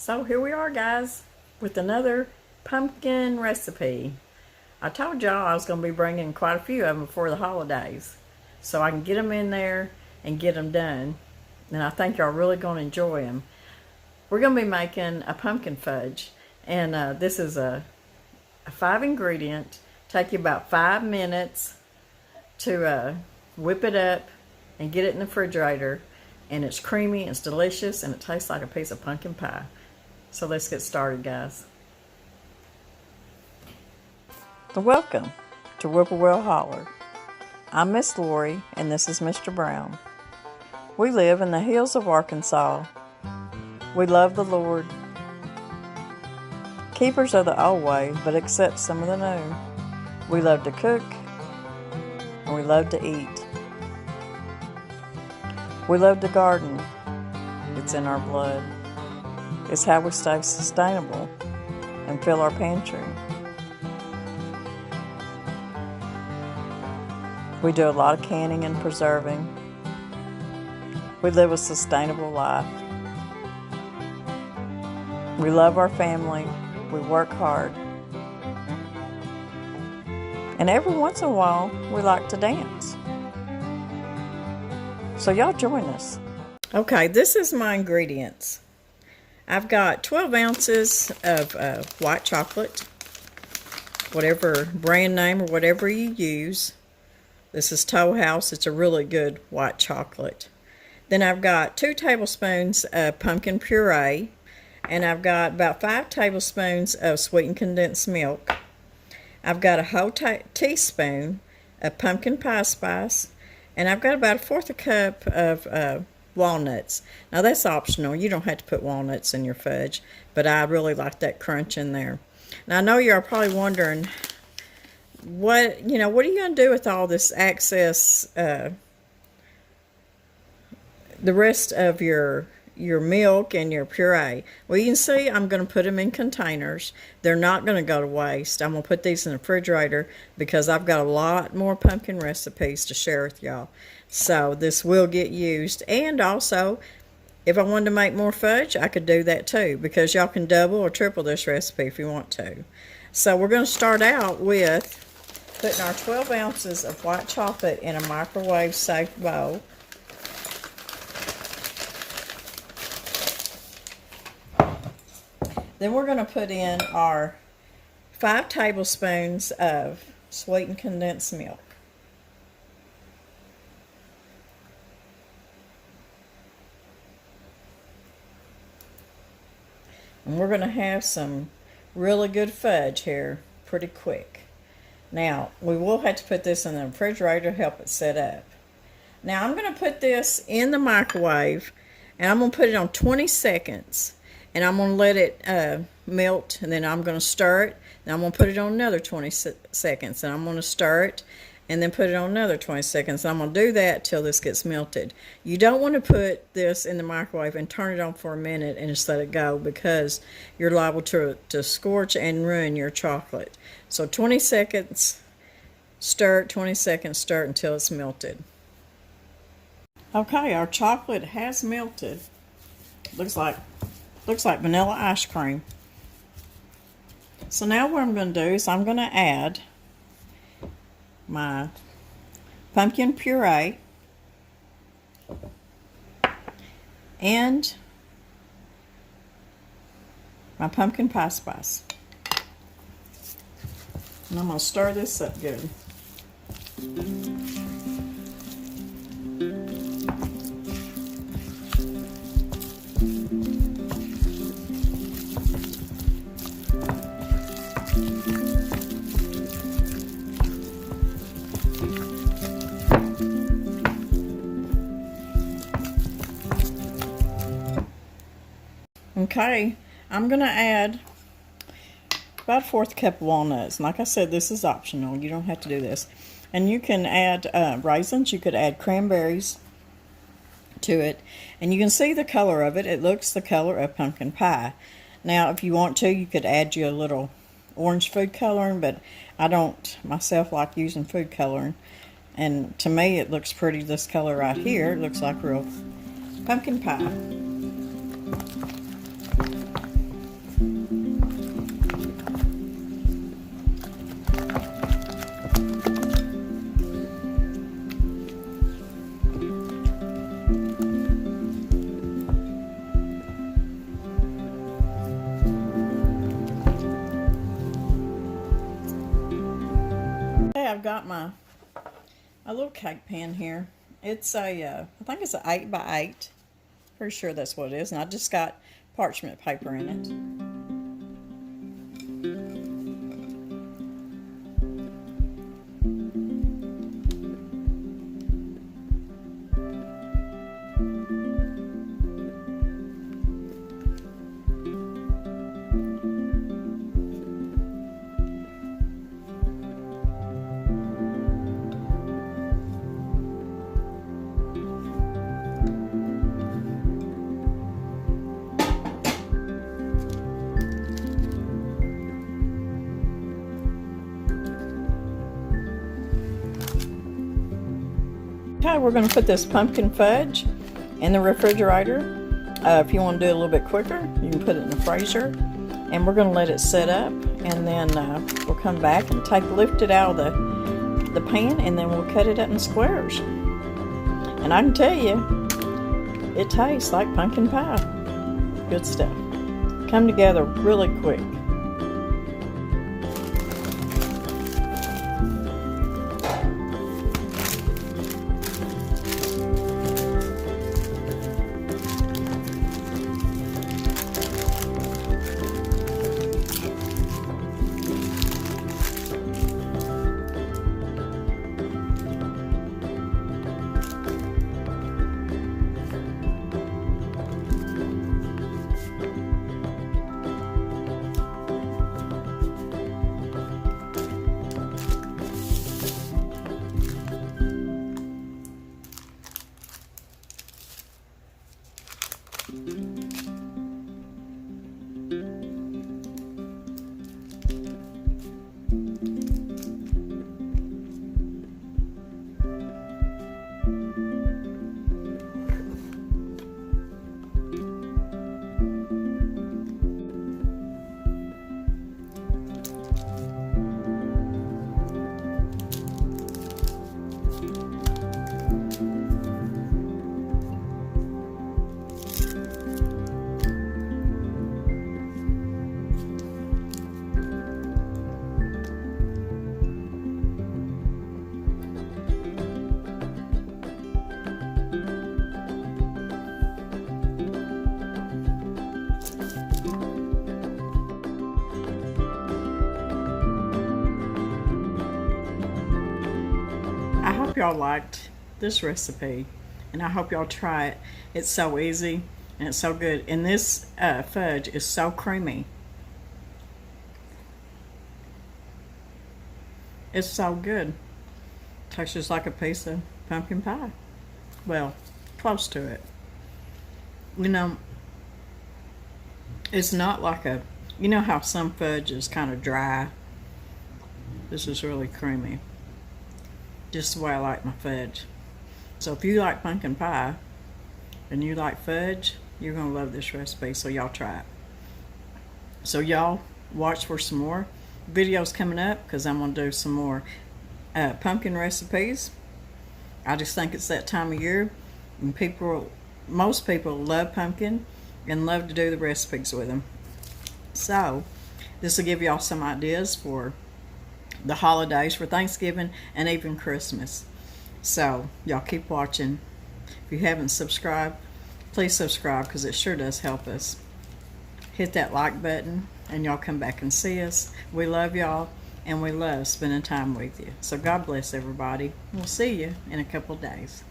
So here we are, guys, with another pumpkin recipe. I told y'all I was going to be bringing quite a few of them before the holidays, so I can get them in there and get them done. And I think y'all are really going to enjoy them. We're going to be making a pumpkin fudge, and this is a 5-ingredient. Take you about 5 minutes to whip it up and get it in the refrigerator. And it's creamy, it's delicious, and it tastes like a piece of pumpkin pie. So let's get started, guys. Welcome to Whippoorwill Holler. I'm Miss Lori, and this is Mr. Brown. We live in the hills of Arkansas. We love the Lord. Keepers of the old way, but accept some of the new. We love to cook, and we love to eat. We love to garden. It's in our blood. It's how we stay sustainable and fill our pantry. We do a lot of canning and preserving. We live a sustainable life. We love our family. We work hard. And every once in a while, we like to dance. So y'all join us. Okay, this is my ingredients. I've got 12 ounces of white chocolate, whatever brand name or whatever you use. This is Toll House. It's a really good white chocolate. Then I've got 2 tablespoons of pumpkin puree, and I've got about 5 tablespoons of sweetened condensed milk. I've got a whole teaspoon of pumpkin pie spice, and I've got about 1/4 cup of walnuts. Now that's optional. You don't have to put walnuts in your fudge, but I really like that crunch in there. Now I know you're probably wondering, what are you going to do with all this excess, the rest of your milk and your puree? Well, you can see I'm going to put them in containers. They're not going to go to waste. I'm going to put these in the refrigerator because I've got a lot more pumpkin recipes to share with y'all. So this will get used. And also, if I wanted to make more fudge, I could do that too, because y'all can double or triple this recipe if you want to. So we're going to start out with putting our 12 ounces of white chocolate in a microwave safe bowl. Then we're going to put in our 5 tablespoons of sweetened condensed milk. And we're going to have some really good fudge here pretty quick. Now, we will have to put this in the refrigerator to help it set up. Now, I'm going to put this in the microwave, and I'm going to put it on 20 seconds. And I'm going to let it melt, and then I'm going to stir it. Then I'm going to put it on another 20 seconds, and I'm going to stir it, and then put it on another 20 seconds. And I'm going to do that till this gets melted. You don't want to put this in the microwave and turn it on for a minute and just let it go, because you're liable to scorch and ruin your chocolate. So 20 seconds, stir it, 20 seconds, stir it until it's melted. Okay, our chocolate has melted. Looks like vanilla ice cream. So now what I'm going to do is I'm going to add my pumpkin puree and my pumpkin pie spice. And I'm going to stir this up good. Okay, I'm going to add about 1/4 cup of walnuts. And like I said, this is optional. You don't have to do this. And you can add raisins. You could add cranberries to it. And you can see the color of it. It looks the color of pumpkin pie. Now, if you want to, you could add you a little orange food coloring, but I don't myself like using food coloring. And to me, it looks pretty. This color right here, it looks like real pumpkin pie. I've got my a little cake pan here. It's a, I think it's an 8 by 8. Pretty sure that's what it is. And I just got parchment paper in it. Okay, we're going to put this pumpkin fudge in the refrigerator. If you want to do it a little bit quicker, you can put it in the freezer. And we're going to let it set up, and then we'll come back and lift it out of the pan, and then we'll cut it up in squares. And I can tell you, it tastes like pumpkin pie. Good stuff. Come together really quick. I hope y'all liked this recipe, and I hope y'all try it. It's so easy and it's so good, and this fudge is so creamy. It's so good. Tastes just like a piece of pumpkin pie. Well, close to it. You know, it's not like a, you know how some fudge is kind of dry? This is really creamy. Just the way I like my fudge. So if you like pumpkin pie and you like fudge, you're gonna love this recipe, so y'all try it. So y'all watch for some more videos coming up, because I'm gonna do some more pumpkin recipes. I just think it's that time of year, and most people love pumpkin and love to do the recipes with them. So this will give y'all some ideas for the holidays, for Thanksgiving and even Christmas. So y'all keep watching. If you haven't subscribed, please subscribe, because it sure does help us. Hit that like button, and y'all come back and see us. We love y'all, and we love spending time with you. So God bless everybody. We'll see you in a couple days.